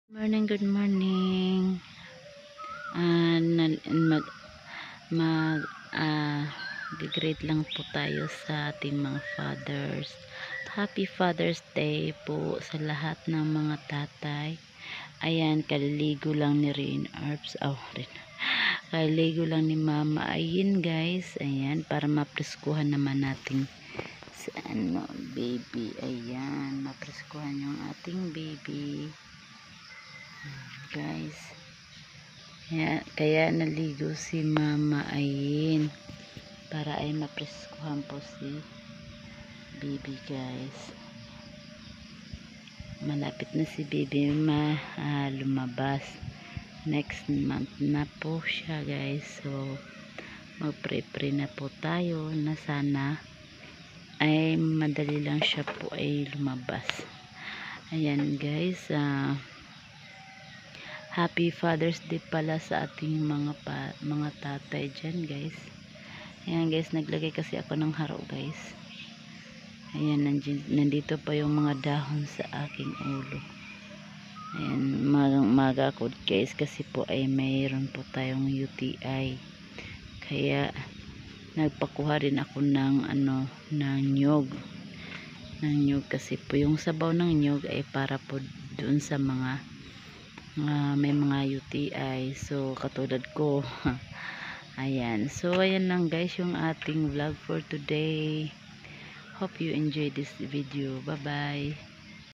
Good morning. Mag mag Greet lang po tayo sa ating mga fathers. Happy Father's Day po sa lahat ng mga tatay. Ayan, kaliligo lang ni Rain Arbs. Kaliligo lang ni Mama. Ayan guys, ayan, para mapreskuhan naman natin si baby. Ayan, mapreskuhan yung ating baby. Guys, kaya naligo si Mama Ayin para ay mapreskuhan po si baby. Guys, malapit na si baby lumabas. Next month na po siya guys. So magpre-pray na po tayo na sana ay madali lang siya po ay lumabas. Ayan guys, Happy Father's Day pala sa ating mga tatay dyan guys. Ayan guys, naglagay kasi ako ng haro guys. Ayan, nandito pa yung mga dahon sa aking ulo. Ayan, maga ako guys kasi po ay mayroon po tayong UTI. Kaya nagpakuha rin ako ng ng nyog. Ng nyog kasi po yung sabaw ng nyog ay para po doon sa mga may mga UTI. So katulad ko. Ayan, so ayan lang guys yung ating vlog for today. Hope you enjoy this video. Bye bye.